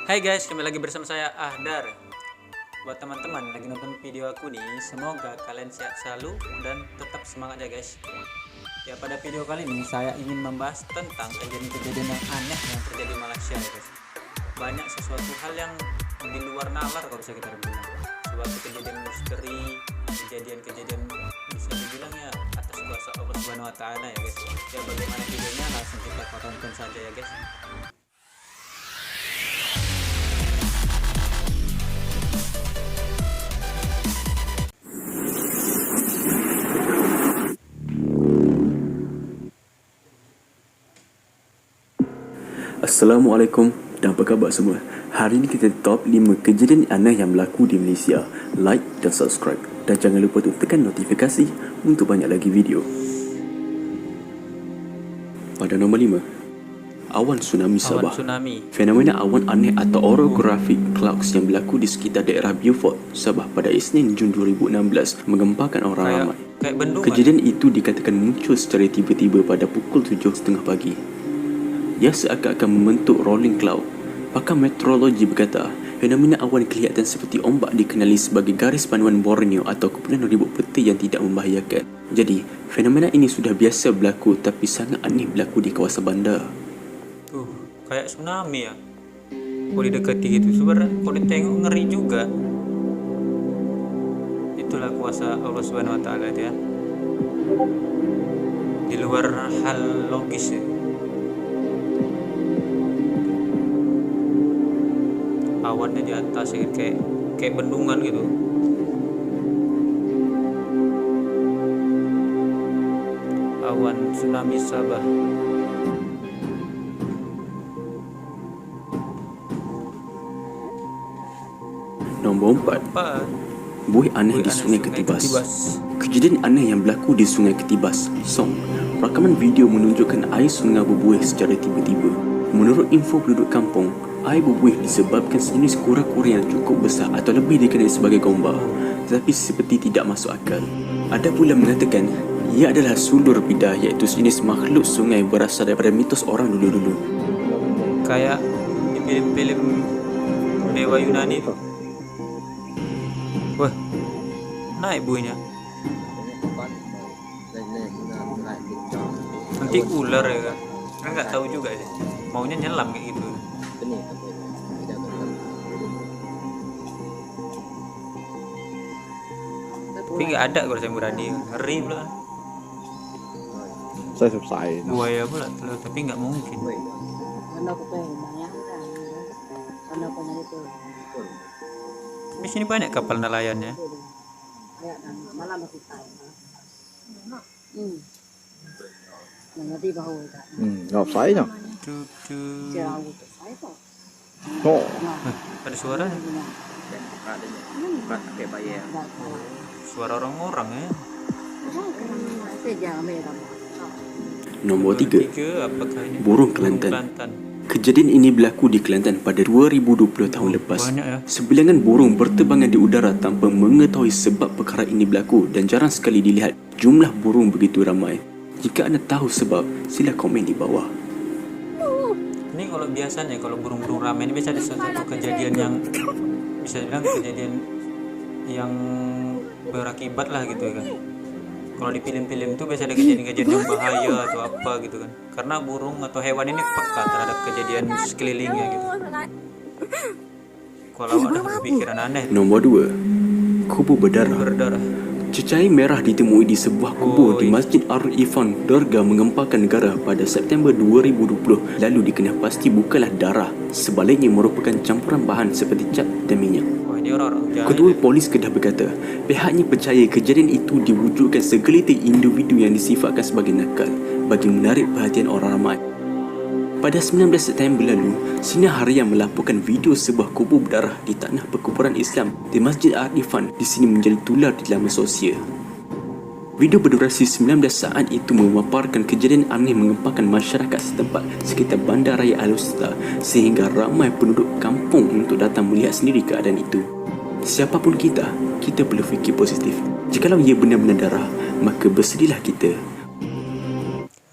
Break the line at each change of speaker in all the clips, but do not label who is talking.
Hai guys, kembali lagi bersama saya Ahdar. Buat teman-teman lagi nonton video aku nih, semoga kalian sehat selalu dan tetap semangat ya guys. Ya, pada video kali ini saya ingin membahas tentang kejadian-kejadian yang aneh yang terjadi di Malaysia ya guys. Banyak sesuatu hal yang di luar nalar kalau bisa kita bilang. Suatu kejadian misteri, kejadian-kejadian bisa dibilang ya atas kuasa Allah Subhanahu wa taala ya guys. Ya, bagaimana videonya langsung kita tonton saja ya guys.
Assalamualaikum dan apa khabar semua. Hari ini kita top 5 kejadian aneh yang berlaku di Malaysia. Like dan subscribe. Dan jangan lupa untuk tekan notifikasi untuk banyak lagi video. Pada nombor 5, awan tsunami Sabah. Fenomena awan aneh atau orographic clouds yang berlaku di sekitar daerah Beaufort, Sabah pada Isnin Jun 2016 menggemparkan orang ramai. Kejadian itu dikatakan muncul secara tiba-tiba pada pukul 7.30 pagi. Ia seakan-akan membentuk rolling cloud. Pakar meteorologi berkata, fenomena awan kelihatan seperti ombak dikenali sebagai garis panduan Borneo atau kumpulan ribut peti yang tidak membahayakan. Jadi, fenomena ini sudah biasa berlaku tapi sangat aneh berlaku di kawasan bandar.
Kayak tsunami ya. Kalau didekati gitu, sebenarnya kalau ditengok ngeri juga. Itulah kuasa Allah Subhanahu wa taala ya. Di luar hal logis ya. Awannya di atas ya, kayak bendungan gitu. Awan tsunami Sabah.
Nombor 4, buih aneh di Sungai Ketibas. Kejadian aneh yang berlaku di Sungai Ketibas, Song. Rakaman video menunjukkan air sungai berbuih secara tiba-tiba. Menurut info penduduk kampung, air berbuih disebabkan sejenis kura-kura yang cukup besar atau lebih dikenali sebagai gombal, tetapi seperti tidak masuk akal. Ada pula mengatakan ia adalah sulur bidah, iaitu sejenis makhluk sungai berasal daripada mitos orang dulu-dulu.
Kayak di film-film Dewa Yunani itu. Wah, naik buihnya. Nanti ular ya kan? Kan nggak tahu juga ya. Maunya nyelam kayak gitu. Tapi nggak ada kalau saya berani, ngeri pula.
Saya selesai.
Buaya pula, tapi nggak mungkin. Di sini banyak kapal nelayannya.
Ngọc xoáy nhỉ? Ồ.
Ada suaranya. Suara orang-orang ya.
Nomor 3,
apakah ini?
burung Kelantan. Kejadian ini berlaku di Kelantan pada 2020 tahun lepas.
Ya.
Sebilangan burung berterbangan di udara tanpa mengetahui sebab perkara ini berlaku dan jarang sekali dilihat jumlah burung begitu ramai. Jika anda tahu sebab, sila komen di bawah.
Ini kalau biasanya kalau burung-burung ramai ini biasa ada suatu kejadian yang bisa dibilang kejadian yang berakibat lah gitu kan. Kalau di film-film itu biasa ada kejadian-kejadian yang bahaya atau apa gitu kan. Karena burung atau hewan ini peka terhadap kejadian sekelilingnya gitu. Kalau ada kepikiran aneh.
Nombor 2, kubu berdarah. Cecair merah ditemui di sebuah kubur di Masjid Ar-Ifan, Derga menggemparkan negara pada September 2020. Lalu dikenal pasti bukanlah darah, sebaliknya merupakan campuran bahan seperti cat dan minyak. Ketua Polis Kedah berkata, pihaknya percaya kejadian itu diwujudkan segelintir individu yang disifatkan sebagai nakal bagi menarik perhatian orang ramai. Pada 19 September lalu, Sinar Harian melaporkan video sebuah kubur berdarah di tanah perkuburan Islam di Masjid Ar-Ifan di sini menjadi tular di laman sosial. Video berdurasi 19 saat itu memaparkan kejadian aneh menggemparkan masyarakat setempat sekitar Bandaraya Al-Wusta sehingga ramai penduduk kampung untuk datang melihat sendiri keadaan itu. Siapapun kita perlu fikir positif. Jikalau ia benar-benar darah, maka bersedilah kita.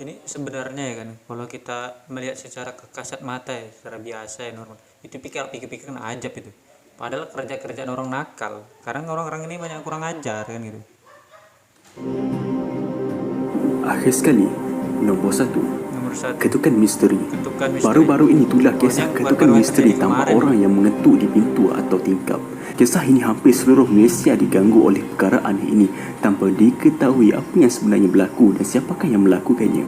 Ini sebenarnya ya kan, kalau kita melihat secara kasat mata ya, secara biasa ya normal, Itu pikir-pikir kan ajab itu, padahal kerjaan orang nakal. Karena orang-orang ini banyak kurang ajar kan gitu.
Akhir sekali, nomor 1,
Nomor 1,
ketukan misteri.
ketukan misteri.
Baru-baru ini itulah kisah
Banyak
ketukan
baru-baru
misteri
terjadi
tanpa
kemarin.
orang yang mengetuk di pintu atau tingkap. Kisah ini hampir seluruh Malaysia diganggu oleh perkara aneh ini tanpa diketahui apa yang sebenarnya berlaku dan siapakah yang melakukannya.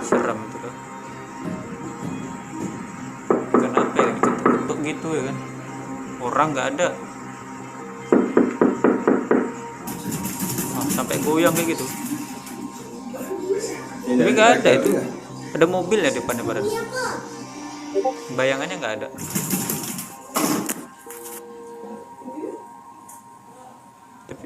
Serem itu kan. Kenapa ya diketuk-ketuk gitu ya kan? Orang nggak ada. Sampai goyang kayak gitu. Tapi nggak ada itu. Ada mobil ya depannya padahal. Bayangannya nggak ada. Tapi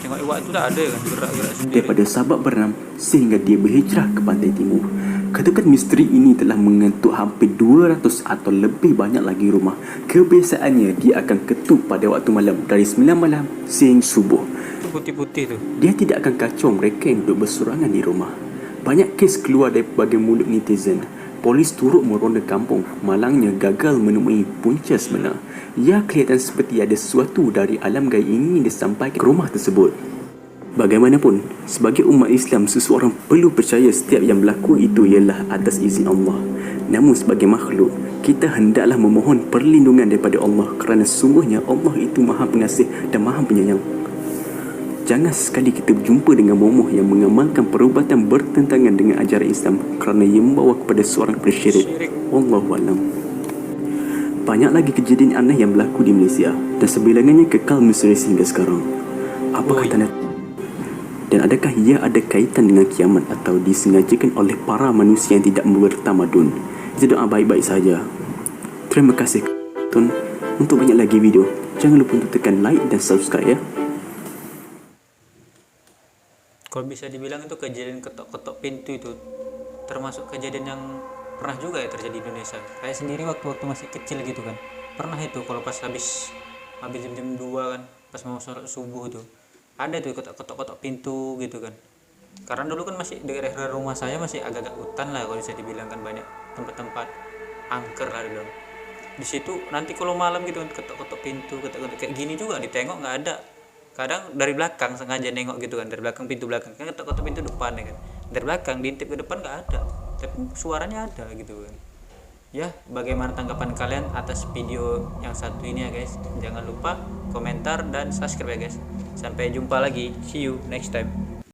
tengok iwak itu dah ada kan gerak-gerak sendiri.
Daripada Sabak berenam sehingga dia berhijrah ke pantai timur. Ketukan misteri ini telah mengentuk hampir 200 atau lebih banyak lagi rumah. Kebiasaannya dia akan ketuk pada waktu malam dari 9 malam sehingga subuh.
Itu putih-putih tu.
Dia tidak akan kacau mereka yang duduk berserangan di rumah. Banyak kes keluar dari berbagai mulut netizen. Polis turut meronda kampung, malangnya gagal menemui punca sebenar. Ia kelihatan seperti ada sesuatu dari alam gaib ini disampaikan ke rumah tersebut. Bagaimanapun, sebagai umat Islam, seseorang perlu percaya setiap yang berlaku itu ialah atas izin Allah. Namun sebagai makhluk, kita hendaklah memohon perlindungan daripada Allah kerana sungguhnya Allah itu Maha Pengasih dan Maha Penyayang. Jangan sekali kita berjumpa dengan momoh yang mengamalkan perubatan bertentangan dengan ajaran Islam kerana ia membawa kepada seorang persyirik. Wallahualam. Banyak lagi kejadian aneh yang berlaku di Malaysia dan sebilangannya kekal misteri hingga sekarang. Apakah tanda? Dan adakah ia ada kaitan dengan kiamat atau disengajakan oleh para manusia yang tidak bertamadun? Kita doa baik-baik saja. Terima kasih Tun. Untuk banyak lagi video, jangan lupa untuk tekan like dan subscribe ya.
Kalau bisa dibilang itu kejadian ketok-ketok pintu itu termasuk kejadian yang pernah juga ya terjadi di Indonesia. Saya sendiri waktu masih kecil gitu kan, pernah itu kalau pas habis jam-jam 2 kan, pas mau sholat subuh tuh ada tuh ketok-ketok pintu gitu kan. Karena dulu kan masih daerah rumah saya masih agak-agak hutan lah kalau bisa dibilang kan, banyak tempat-tempat angker lah di dalam. Di situ nanti kalau malam gitu kan ketok-ketok pintu, ketok-ketok kayak gini juga ditengok nggak ada. Kadang dari belakang sengaja nengok gitu kan, dari belakang pintu belakang kan ketok-ketok pintu depan ya kan, dari belakang diintip ke depan nggak ada, tapi suaranya ada gitu kan. Ya, bagaimana tanggapan kalian atas video yang satu ini ya guys? Jangan lupa komentar dan subscribe ya guys. Sampai jumpa lagi, see you next time.